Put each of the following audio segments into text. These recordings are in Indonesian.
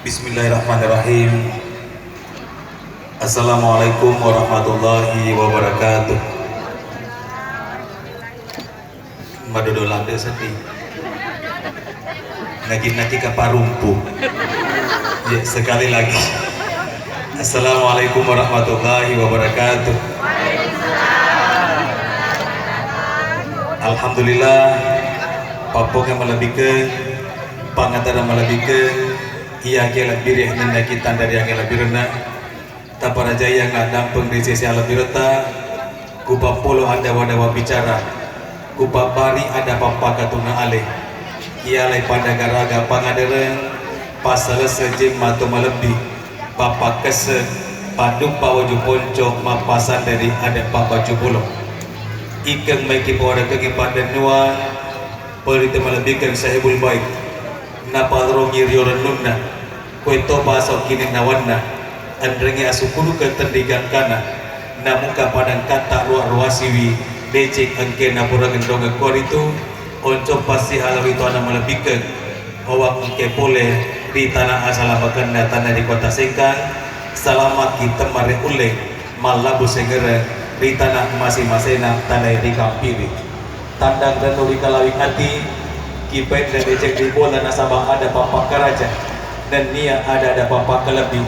Bismillahirrahmanirrahim. Assalamualaikum warahmatullahi wabarakatuh. Madodolang deh sedih. Nagi-nagi kaparumpu. Ya, sekali lagi. Assalamualaikum warahmatullahi wabarakatuh. Alhamdulillah, papok yang melebihkan, pangatara melebihkan, iya ke lebih rendah kita dari yang lebih rendah. Tapara jaya ngadang pengrisisi lebih reta. Kupa polo ada wadawa bicara. Kupa bari ada papa katuna aleh. Ia lay pada garaga pangaderen. Pasal sejim matu melebih. Papa kese paduk pawaju ponco mapasan dari ada papa jubulo. Ikan maiki pawada kegiatan nuan. Pelita melebihkan sahibul baik. Napal rongi rioran nunna kueto pasau kini nawanna andrengi asukulu ketendigan kana namuka padang kata ruah siwi becek engke napura gendong ekor itu onco pasti halau itu anak melebihkan awak engke pole di tanah asal bakanda tanah di kota Sengkang selamat kita mari uleng malabu segera di tanah masing-masing tanah di kampiri tandang dan nuri kalawik hati kipen dan becek di bola nasabah ada papa keraja dan nia ada papa kelebih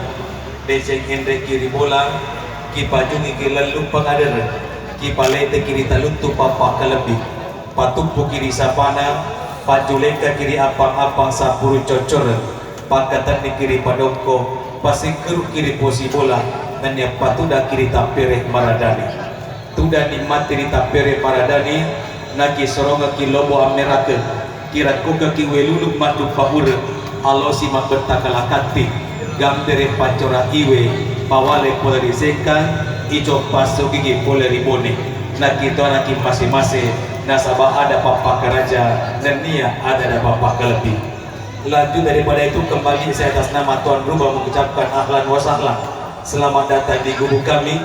becek hendek kiri bola kipajungi kilalu pengadere kipalete kiri taluntu papa kelebih patumpu kiri sapana pajuleka kiri apang-apang sapuru cocor pakatan di kiri padongko pasingkeru kiri posi bola dan yang patuda kiri tapere maradani tuda nikmati di tapere maradani naki soronga kilobo amerake kira kuka kiwelulu madu pahura alo si bertakalakati gamdere pacora iwe pawale pola diseka ijo paso gigi pola ribone na kita naki masing-masing nasabah ada papa keraja dan nia ada papa kelebih. Lanjut daripada itu kembali saya atas nama Tuan Rumah mengucapkan ahlan wa sahlan selamat datang di gubuk kami.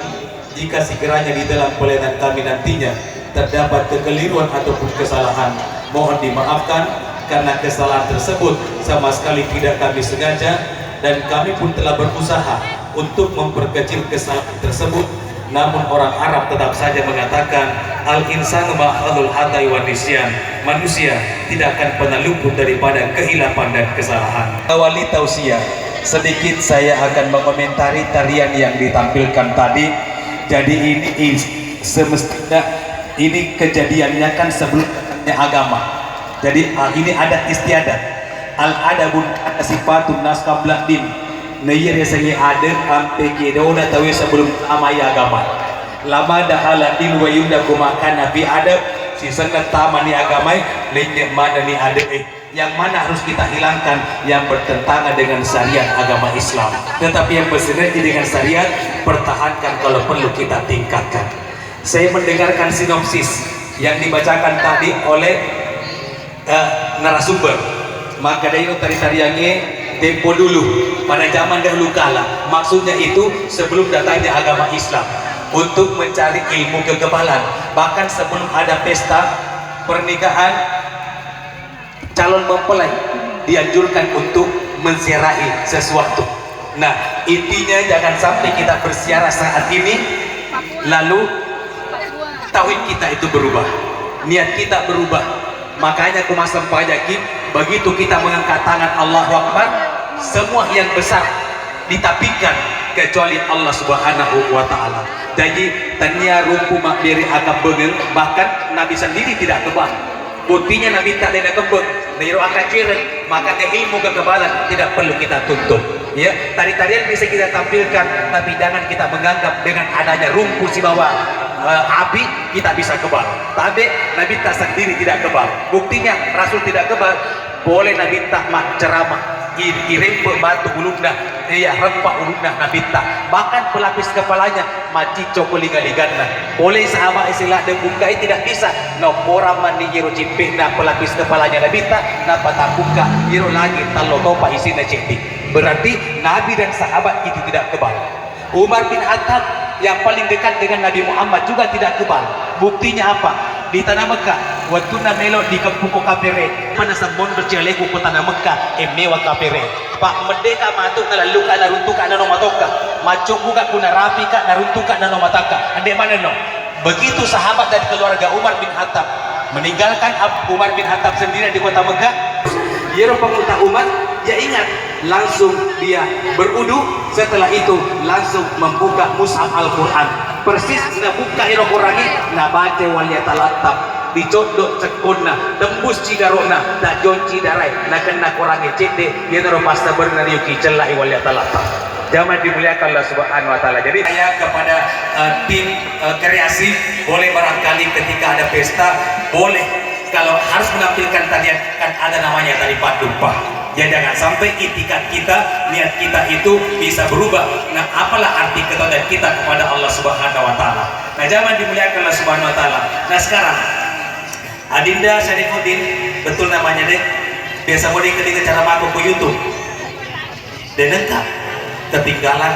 Jika sekiranya di dalam pelayanan kami nantinya terdapat kekeliruan ataupun kesalahan, mohon dimaafkan karena kesalahan tersebut sama sekali tidak kami sengaja dan kami pun telah berusaha untuk memperkecil kesalahan tersebut. Namun orang Arab tetap saja mengatakan al-insanu ma'alul hatai wa nisyan, manusia tidak akan pernah luput daripada kehilapan dan kesalahan. Awali tausiah, sedikit saya akan mengomentari tarian yang ditampilkan tadi. Jadi ini semestinya ini kejadiannya kan sebelumnya agama. Jadi ini adat istiadat. Al-adabun sifatun nas qabla din. Nayir yasangi adat ampe kedona tahu sebelum amaya agama. Lama dahala din wa yudaku makan nabi adab sisana tamani agama lainnya mana ni adab yang mana harus kita hilangkan yang bertentangan dengan syariat agama Islam. Tetapi yang bersinergi dengan syariat pertahankan kalau perlu kita tingkatkan. Saya mendengarkan sinopsis yang dibacakan tadi oleh narasumber. Maka dari tari-tariannya tempo dulu pada zaman dahulu kala. Maksudnya itu sebelum datangnya agama Islam untuk mencari ilmu kekebalan. Bahkan sebelum ada pesta pernikahan calon mempelai dianjurkan untuk menziarahi sesuatu. Nah, intinya jangan sampai kita berziarah saat ini lalu tauhid kita itu berubah, niat kita berubah. Makanya kumasam pajaki begitu kita mengangkat tangan Allahu Akbar, semua yang besar ditapikan kecuali Allah Subhanahu wa taala. Jadi tanya rumpu makdiri akan bengeng, bahkan Nabi sendiri tidak kebal. Buktinya Nabi tak ada kebeng, niro akan kiri, makanya ilmu kekebalan tidak perlu kita tuntut. Ya, tari-tarian bisa kita tampilkan, tapi jangan kita menganggap dengan adanya rumpu si bawah api kita bisa kebal. Tapi Nabi tak sendiri tidak kebal. Buktinya Rasul tidak kebal, boleh Nabi tak ceramah kirim batu ulumna, iya rempah ulumna Nabi tak. Bahkan pelapis kepalanya maci cokolinga-ligana. Boleh sahabat istilah debukai tidak bisa. No pora mani jiro cipik na pelapis kepalanya Nabi tak. Napa tak buka jiro lagi talo topa isinya cipik. Berarti Nabi dan sahabat itu tidak kebal. Umar bin Khattab yang paling dekat dengan Nabi Muhammad juga tidak kebal. Buktinya apa? Di tanah Mekah waktu na melo di kampung ko kapere mana sa mondo cile ko kota na Mekah mewa kapere pak merdeka matuk na laluka na runtuka na no matoka macok buka kuna rapi ka na runtuka na no mataka ande mana no begitu sahabat dari keluarga Umar bin Khattab meninggalkan Umar bin Khattab sendiri di kota Mekah dia penguta umat ya ingat langsung dia berudu setelah itu langsung membuka mushaf Al-Quran persis na buka iro Qurannya na baca waliyatalattab dicodok cekonna tembus cidarona tak jonci darai na kena Qurannya cede dia naro pasta benar yuki celai waliyatalattab jangan dimuliakan Allah Subhanahu wa taala. Jadi saya kepada tim kreasi boleh barangkali ketika ada pesta boleh kalau harus menampilkan tarian kan ada namanya tari padupa ya jangan sampai itikat kita niat kita itu bisa berubah. Nah apalah arti ketaatan kita kepada Allah Subhanahu wa taala. Nah jangan dimuliakan Allah Subhanahu wa taala. Nah sekarang Adinda Syarifuddin betul namanya deh biasa mau ketika cara maku ke YouTube dan lengkap ketinggalan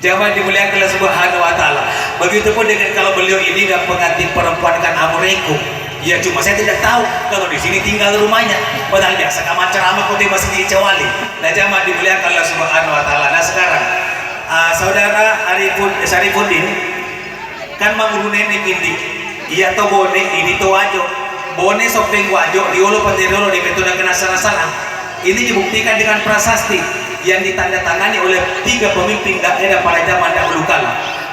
jangan dimuliakan Allah Subhanahu wa taala. Begitupun dengan kalau beliau ini dan pengantin perempuan kan Amrekum. Ya cuma saya tidak tahu kalau di sini tinggal rumahnya. Padahal biasa kamar ceramah kok masih di Cewali. Nah jangan dimuliakan Allah Subhanahu wa taala. Nah sekarang saudara Syarifuddin kan manguru nenek ini. Iya to bone ini to wajo. Bone sopeng wajo diolo pandirolo di metode kena salah-salah. Ini dibuktikan dengan prasasti yang ditandatangani oleh 3 pemimpin daerah pada zaman dahulu kala.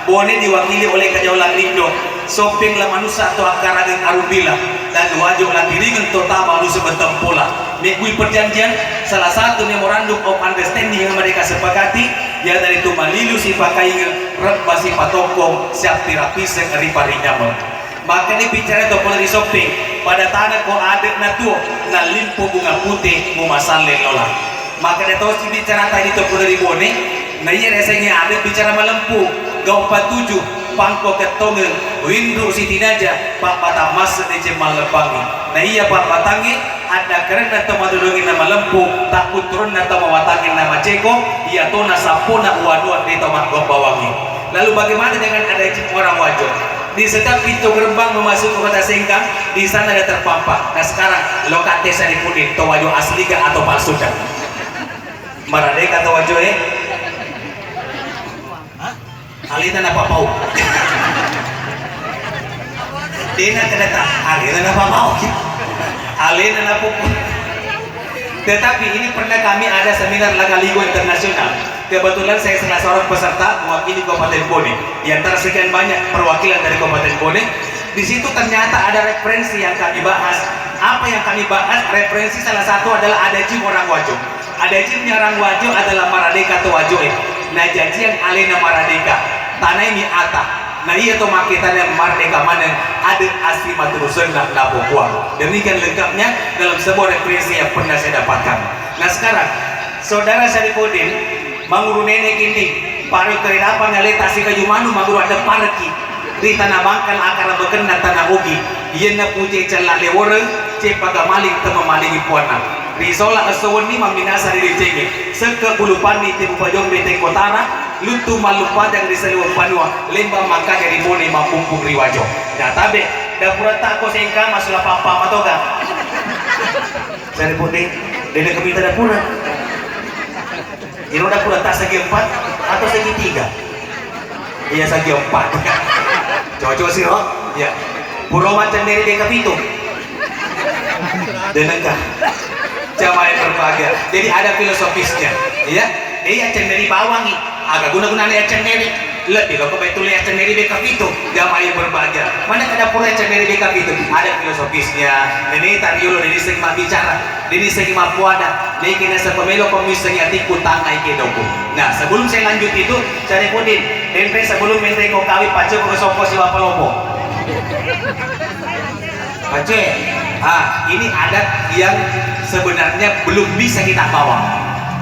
Bone diwakili oleh Kajaulan Lindo, Sopeng la manusia atau akarageng arubila dan wajib la diringan total manusia bertempola. Mengikui perjanjian salah satu memorandum of understanding yang mereka sepakati ya dari itu malilu si pakai rebba si patokong siap tirapiseng ripari nyaman. Maka ini bicara itu pola di Sopeng pada tanah ko adet na tuo na limpo bunga putih mumasale lola. Maka dia tahu si bicara tadi itu pola di Bone na iya resenya adet bicara malempu gau 47 pangko ketongeng windu siti naja pak patamas di jemal lepangi nah iya pak patangi ada keren atau madulungin nama lempu takut turun atau mewatangin nama ceko iya tona sapona uaduan di tomat bawangi. Lalu bagaimana dengan ada orang wajo di setiap pintu gerbang memasuki kota Sengkang di sana ada terpampang. Nah sekarang lokate Syarifuddin to wajo asli atau palsu dah Maradeka atau wajo Alina apa mau? Dina kedata, Alina apa mau? Alina apa? Tetapi ini pernah kami ada seminar Lagaligo Internasional. Kebetulan saya salah seorang peserta mewakili Kabupaten Bone. Di antara sekian banyak perwakilan dari Kabupaten Bone, di situ ternyata ada referensi yang kami bahas. Apa yang kami bahas? Referensi salah satu adalah adajim orang Wajo. Adajimnya orang Wajo adalah Maradeka atau Wajoe. Nah janjian Alina Maradeka. Tanah ini ata, nah iya to makitan yang merdeka mana ada asli maturusan nak lapokuang. Demikian lengkapnya dalam sebuah referensi yang pernah saya dapatkan. Nah sekarang saudara Syarifuddin manguru nenek ini paru keredapan nyaletasi kajumanu manguru ada parki di tanah bangkal akar berkena tanah ugi iya na puji celak lewore cepaga maling tema malingi puana risola asawani maminasa diri cenge seke bulu pani tibu pajong bete kotara lutu malupa yang diseliwang panua lembang maka dari Bone mapumpung riwajo nah tabe dapura tako sengka masulah papa matoga Syarifuddin dede kepita dapura ini dapura tak segi 4 atau segi 3 iya segi 4 cocok sih roh ya puro macam dari deka pitu denengkah jamaah yang berbahagia jadi ada filosofisnya ya dia cenderi bawangi agak guna-guna lihat cenderi lebih kalau kau itu lihat cenderi beka itu jamaah yang berbahagia mana ada pula cenderi beka itu ada filosofisnya ini tadi dulu ini segi bicara ini segi puada ini kena sepemelo komisnya tiku tangai kedoku. Nah sebelum saya lanjut itu Syarifuddin ente sebelum ente kau kawin pace kau sopo si bapak lopo pace ini adat yang sebenarnya belum bisa kita bawa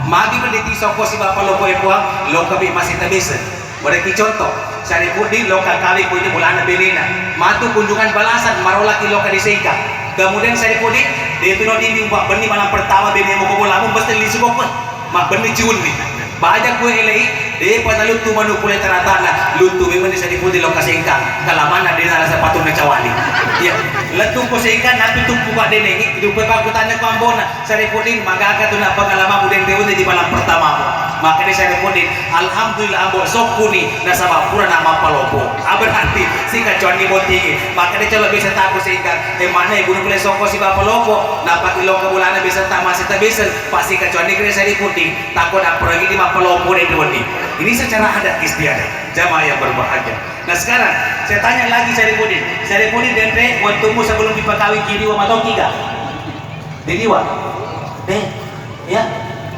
magi mendeti soko si bapak lopo epuang lo kami masih terbisa berarti contoh Syarifuddin lo kali ko ini bulan benena matu kunjungan balasan marolaki lo kadisengka kemudian Syarifuddin dia tu ini buat benih malam pertama beni mau bola mau mesti lisibokon mak benih ciun nih banyak gue elei Dia pada lutu manupulai taratana, lutu memang bisa diputi lokasi engkang. Kalau mana dia nara sepatu ngecawali. Ya, letu ko singkan napi tumpu ka denengi, hidup pa ko tanya ko ambona, saripudin magaga tu na pengalaman budeng deun di malam pertama mo. Maka ni saripudin, alhamdulillah ambo sokuni na sa mapura na mapalopo. Berarti si kacuan ni botingi. Maka ni calo bisa taku singkan, mana gunung pulai soko si bapalopo, dapat ilong kebulana bisa tamasi tabisa, pasti kacuan ni kena saripudin, takut nak pergi di mapalopo ni boting. Ini secara adat istiadat, jamaah yang berbahagia. Nah sekarang saya tanya lagi Saripudin dente waktumu sebelum dipakawin kiriwa matoki gak? Diriwa? Ya,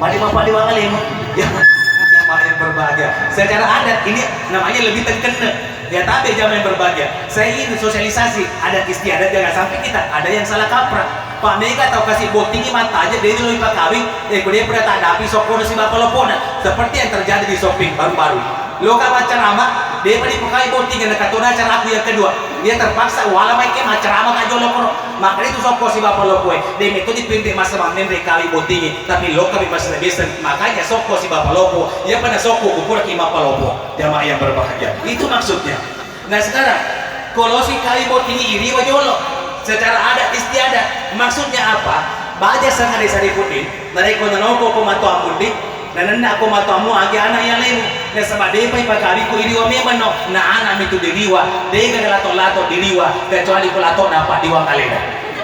mari bapak diwangale ya, jamaah yang berbahagia. Secara adat ini namanya lebih terkena. Ya tapi jamaah yang berbahagia. Saya ingin sosialisasi adat istiadat jangan sampai kita ada yang salah kaprah. Pak Mega tahu kasih botingi mata aja dia dulu dipakawin, dia pernah tak ada api sokono si bapak lopona seperti yang terjadi di shopping baru-baru. Lo kawan ceramah, dia pada pakai boting dan katuna acara aku yang kedua. Dia terpaksa wala mai ke ceramah kajo lokoro. Makanya itu soko si bapak lopoe. Dia metode pindik masa mamen rekali botingi, tapi lo kami masih lebih makanya soko si bapak lopo. Dia pada soko kupura ki bapak lopo. Jamaah yang berbahagia. Itu maksudnya. Nah sekarang kalau si kali botingi iri wajolo secara adat istiadat maksudnya apa? Baja sangat Saripudin, dari kono noko pematu amundi. Nanana ako matamu agi anak yang lain na sabade pa ipagari ko iriwa memang no na anak itu diriwa dega lato-lato diriwa kecuali ko lato napa diwa kalena.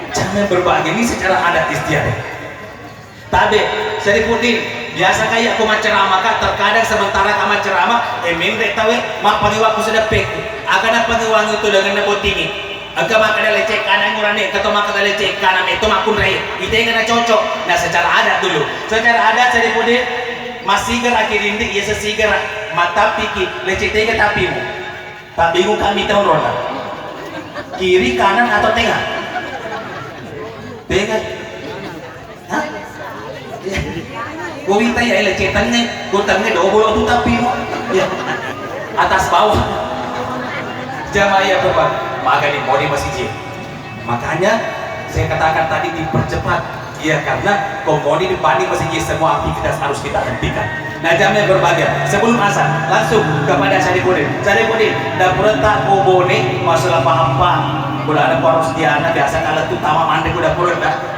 Jangan berbahagia ini secara adat istiadat. Tabe Saripudin biasa kayak aku maceramah kak terkadang sementara kama ceramah mendek tawe mak paniwa ku sudah pek akan apa paniwang itu dengan botingi agak makan lecek kanan ngurane atau makan lecek kanan itu makun rai itu yang kena cocok. Nah secara adat dulu secara adat Saripudin masih gerak rindik ya sesigar mata piki lecet tega tapimu tapimu kami tahu rona kiri kanan atau tengah tengah hah gua minta ya lecetannya gua tanya double itu tapimu ya atas bawah jamaah ya bapak makanya mau masih jin makanya saya katakan tadi dipercepat. Iya karena komodi dibanding masih semua aktivitas harus kita hentikan. Nah jamnya berbahagia. Sebelum asar langsung kepada Saripudin. Saripudin dapur tak bobone masalah apa? Udah ada poros diana biasa kalau tuh tama mandek udah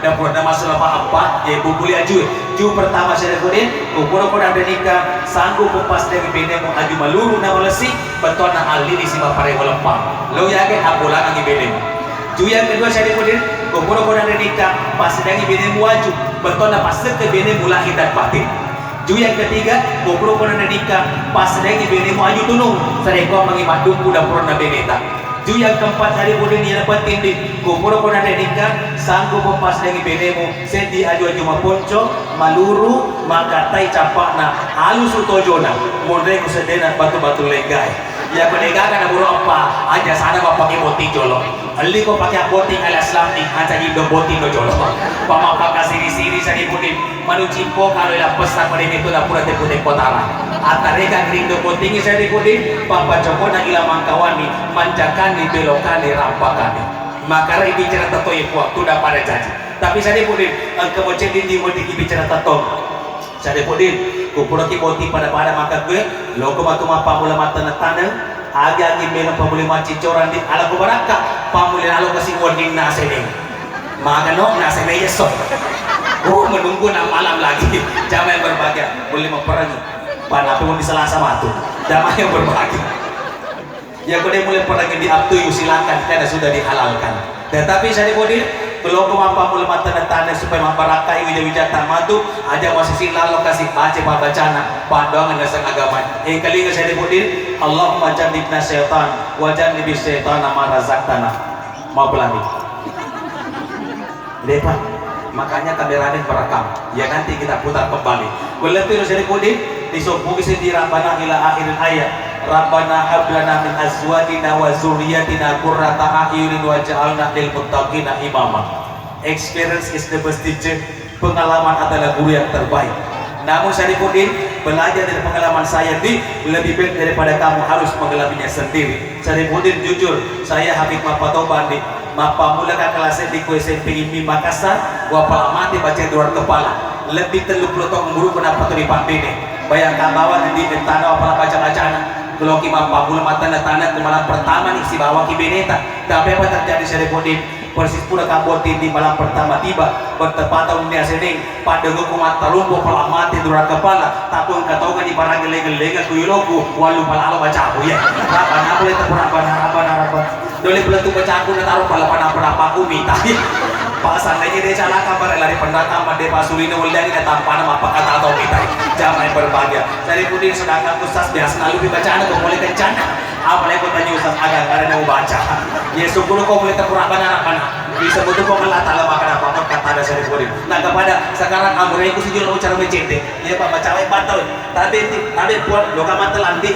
dapur masalah apa? Ya ibu kuliah ju pertama Saripudin. Kupura ada nikah sanggup lepas dari bene mau aju maluru na malesi betul na alili si bapare walempang. Lo yakin apulan lagi bene. Ju yang kedua Saripudin kupura ada nikah pas sedang bene waju betul na pas ke bene mulai dan batin. Ju yang ketiga kupura ada nikah pas sedang bene waju tunung sedeko mengimat duku dapur na beneta. Ju yang keempat Saripudin dia dapat tindik kupura ada nikah sanggup pas dengan benemu sedi aju maponco maluru makatai capakna halus utojona mondre kusedena batu-batu legai ya penegakan aburo apa aja sana bapak boti jolo ali ko pakai boti ala slamti aja hidup boti no jolo pamapa kasiri-siri Saripudin manucimpo kalau lapas na pada itu na pura te kotara atareka grindo botingi Saripudin papa joko na ilamang kawani manjakani belokani rampakani maka rai bicara tato yang waktu dah pada janji tapi Saripudin kebocen di boti bicara tato Saripudin kupura ki boti pada maka gue lo ko matuma pamula mata na tanang aga ngi mena pamuli maci coran di ala ko baraka pamuli alo kasing wording na sene maka no na sene yeso menunggu na malam lagi jamaah yang berbahagia boleh memperangi pada pun di Selasa matu jamaah yang berbahagia ya kau dia mulai perangi di abtu silakan karena sudah dihalalkan tetapi Saripudin belum mampu mulai mata tanah supaya mamparakai wija-wija matu aja masih silang lokasi baca bacana pandangan dasar agama yang kali ini Saripudin Allahumma jannibna syaitan wa jannibi syaitan ma razaqtana mau pelani lepas makanya kameranya merekam ya nanti kita putar kembali berlebih Saripudin disumpuki sendiri Rabbana ila akhiril ayat Rabbana hablana min azwajina wa zurriyatina qurrata a'yunin waj'alna lil muttaqina imama. Experience is the best teacher. Pengalaman adalah guru yang terbaik. Namun Saripudin belajar dari pengalaman saya lebih baik daripada kamu harus mengalaminya sendiri. Saripudin jujur, saya Habib Mapatoban di mapamulakan kelas di SMP IMI Makassar, gua palamati baca luar kepala. Lebih 30 tahun guru kenapa tuh di Pandene. bayangkan bawa di tanah apa baca-bacaan kalau kita pabula tanda-tanda kemalam pertama nih si bawa ki beneta tapi apa terjadi saya rekodin persis pula kabur di malam pertama tiba bertepatan dunia sening pada ngukumat talumpo pala mati durang kepala takun katongan di parang gelega kuyuloku walu pala alo baca aku ya rapan apa itu rapan dole pula tu baca aku taruh pala apa umi tadi pasan aja dia salah kabar lari pendatang pada pasulina uliani datang panam apa kata atau kita jangan berbahagia dari pudin sedangkan ustaz biasa lalu dibacaan atau mulai kencana apalagi aku tanya ustaz agak karena mau baca ya syukur kau mulai terpurah banyak bisa betul kau ngelat ala makan apa kata ada dari pudin nah kepada sekarang amur aku sejujur aku cara mencete ya pak baca lagi patau tapi buat loka mata landi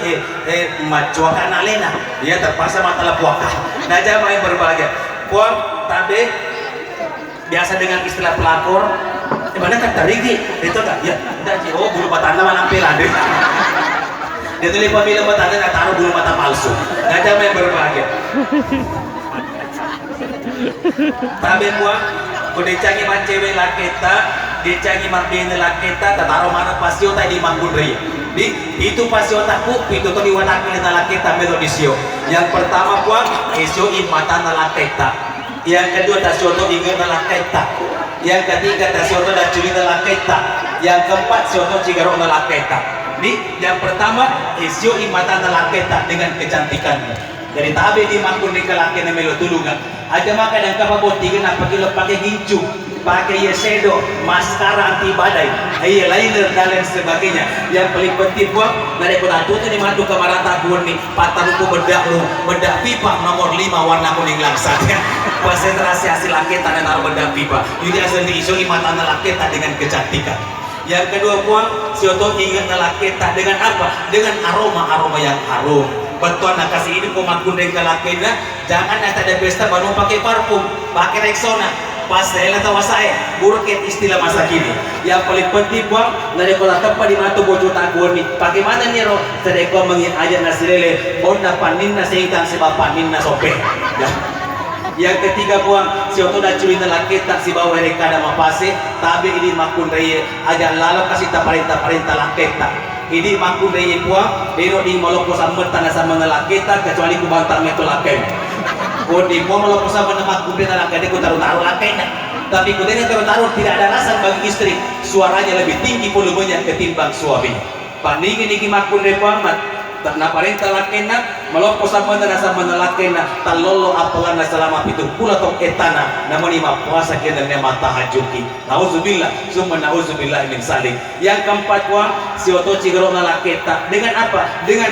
macuakan alena dia terpaksa mata puaka nah jangan yang berbahagia buat tadi biasa dengan istilah pelakor mana kan tarigi itu kan ya oh bulu mata nama lampiran deh dia tulis pemilu mata anda taruh bulu mata palsu nggak ada yang berbahagia tapi buat udah canggih cewek laketa dia canggih bina laketa taruh mana pasio tadi manggundri itu pasio takut itu tuh diwatakili na laketa metodisio yang pertama buat esio imata na laketa yang kedua tasioto ingat dalam keta yang ketiga tasioto dan curi dalam keta yang keempat sioto cigaro dalam keta yang pertama isio imatan dalam keta dengan kecantikannya jadi tabe di makun di kelakina melo tulungan aja maka dan kapabot tiga nak pakai gincu pakai eyeshadow, maskara anti badai, eyeliner dan lain sebagainya. Yang paling penting buat dari kota itu di mandu kamarata nih pataruku bedak pipa nomor 5 warna kuning langsat ya. Konsentrasi hasil laketan dan naruh bedak pipa. Jadi asal diisu imatan laketa dengan kecantikan. Yang kedua buang sioto ingat laketa dengan apa? Dengan aroma yang harum. Betul nak kasih ini kumat kuning kelakena. Jangan ada pesta baru pakai parfum, pakai Rexona. Pas saya tahu saya buruknya istilah masa kini yang paling penting buang dari kota tempat di mana tuh bocor takut nih bagaimana nih roh sedekah mengin aja nasi lele bonda panin nasi hitam sebab panin nasi sope ya. Yang ketiga buang si oto dan cuy laki tak si bawa mereka ada mapase tapi ini makun raya aja lalu kasih perintah laketa ini makun raya buang beno di moloko sama tanah sama ngelaketa kecuali kubantang itu laken di mau melopos sama nama kumpul anak gadis ku taruh lakena tapi kudanya taruh tidak ada rasa bagi istri suaranya lebih tinggi volumenya ketimbang suami pandingin iki makun repamat tak naparenta lakena melopos sama lakena talolo apalana selama pitu pula tong etana namun ima puasa kena nema tahajuki nauzubillah summa nauzubillah min salik yang keempat si oto cigaro laketa dengan apa dengan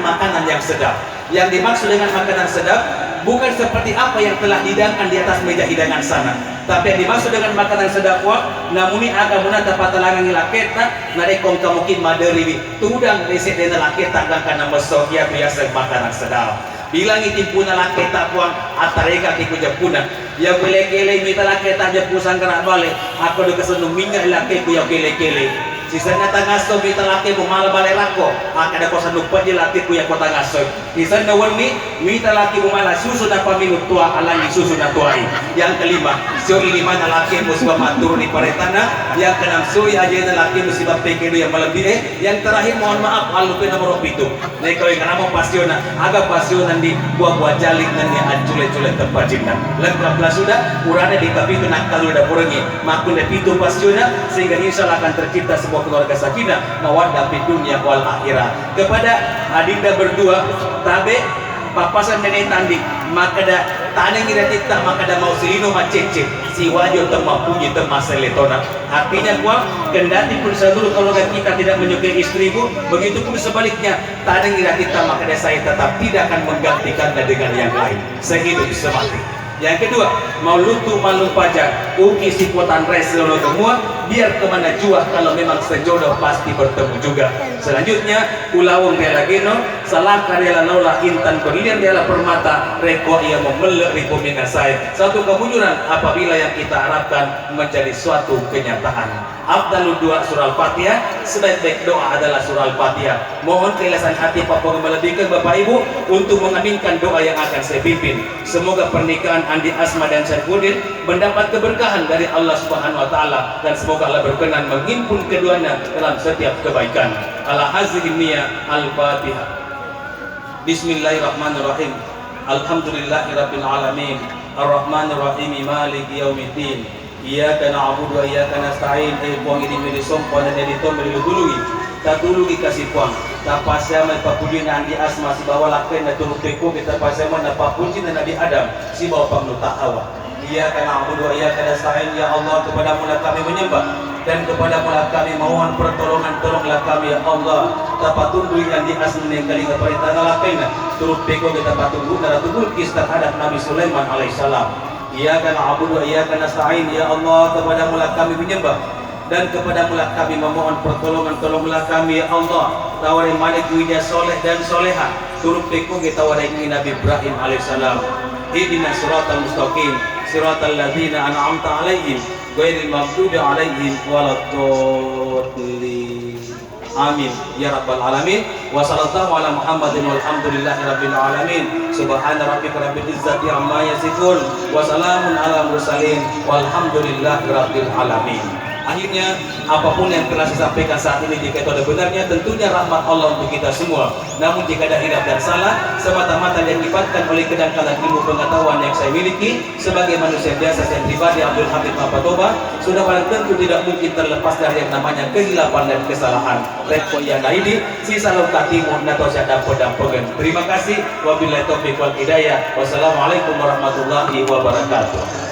makanan yang sedap yang dimaksud dengan makanan sedap bukan seperti apa yang telah dihidangkan di atas meja hidangan sana tapi yang dimaksud dengan makanan sedap namun ini agamuna dapat talangan laketa narekong kamukin maderi tudang reset dengan laketa dan karena mesok ya biasa makanan sedap bilang itimpuna laketa atareka tiku japuna ya kele-kele mita laketa japusan kena balik aku udah kesenung minyak lakeku ya kele-kele sisanya tangaso mita lake bumala balik rako ada kosan lupa je lakeku ya kota ngaso sisanya wani mita laki bumala susu na paminu tua alangi susu na tuai yang kelima sio ini mana laki musibah matur ni paretana yang keenam suri aja na laki musibah pekedo yang melebihi yang terakhir mohon maaf alupe nomor 7 nek kalau yang nama pasiona agak pasionan di buah-buah jalik dan yang ancule-cule tempat cinta lengkaplah sudah urane di kapitu nak kalau udah purangi makun itu pasiona sehingga insyaallah akan tercipta sebuah keluarga sakinah mawaddah fi dunya wal akhirah kepada adinda berdua tabe papasan nenek tanding maka da taneng ira tikta maka da mau silino macece si wajo tema puji tema seletona artinya kendati pun seluruh keluarga kita tidak menyukai istrimu begitu pun sebaliknya taneng ira tikta maka da saya tetap tidak akan menggantikannya dengan yang lain sehidup semati. Yang kedua, mau lutu malu pajak, uki sipotan res lolo semua, biar kemana jua kalau memang sejodoh pasti bertemu juga. Selanjutnya, ulawung rela geno, salahkan rela nola intan berlian rela permata, reko ia memelek ribu minasai. Satu kemunculan apabila yang kita harapkan menjadi suatu kenyataan. Afdalul doa surah Al-Fatihah, sebaik-baik doa adalah surah Al-Fatihah. Mohon keikhlasan hati Papa melebihkan Bapak Ibu untuk mengaminkan doa yang akan saya pimpin. Semoga pernikahan Andi Asma dan Syarifudin mendapat keberkahan dari Allah Subhanahu wa taala dan semoga semoga Allah berkenan menghimpun keduanya dalam setiap kebaikan. Ala hazihi niyah al-Fatihah. Bismillahirrahmanirrahim. Alhamdulillahirabbil alamin. Arrahmanirrahim. Maliki yaumiddin. Iyyaka na'budu wa iyyaka nasta'in. Puang ini meri sompon dan di tom meri dului. Tatulugi kasih puang. Tapasya mai papuji na andi asma si bawa laken na tulu peko kita pasya na papuji na Nabi Adam si bawa pangluta hawa. Iyyaka na'budu wa iyyaka nasta'in. Ya Allah, kepadamu lah kami menyembah dan kepadamu lah kami mohon pertolongan. Tolonglah kami ya Allah. Tapatundui andi asma yang kali keperintah laken turut peko kita patunggu dan tunggu kisah terhadap Nabi Sulaiman alaihissalam. Iyyaka na'budu wa iyyaka nasta'in. Ya Allah, kepadamu lah kami menyembah dan kepadamu lah kami memohon pertolongan. Tolonglah kami ya Allah. Tawari malik widya soleh dan soleha turut peko kita warai Nabi Ibrahim alaihissalam. Ihdinas siratal mustaqim siratal ladzina an'amta alaihim ghairil maghdubi alaihim waladdallin. Amin ya rabbal alamin. Wa sallallahu ala Muhammadin walhamdulillahi rabbil alamin. Subhana rabbika rabbil izzati amma yasifun wa salamun ala mursalin walhamdulillahi rabbil alamin. Akhirnya apapun yang telah saya sampaikan saat ini, jika itu ada benarnya, tentunya rahmat Allah untuk kita semua. Namun jika ada hilaf dan salah, semata-mata diakibatkan oleh kedangkalan ilmu pengetahuan yang saya miliki sebagai manusia biasa, saya pribadi Abdul Habib Mapatoba, sudah paling tentu tidak mungkin terlepas dari yang namanya kehilapan dan kesalahan. Rekpo yang ini sisa luka timur nato saya dapat. Terima kasih. Wabillahi taufiq wal hidayah. Wassalamualaikum warahmatullahi wabarakatuh.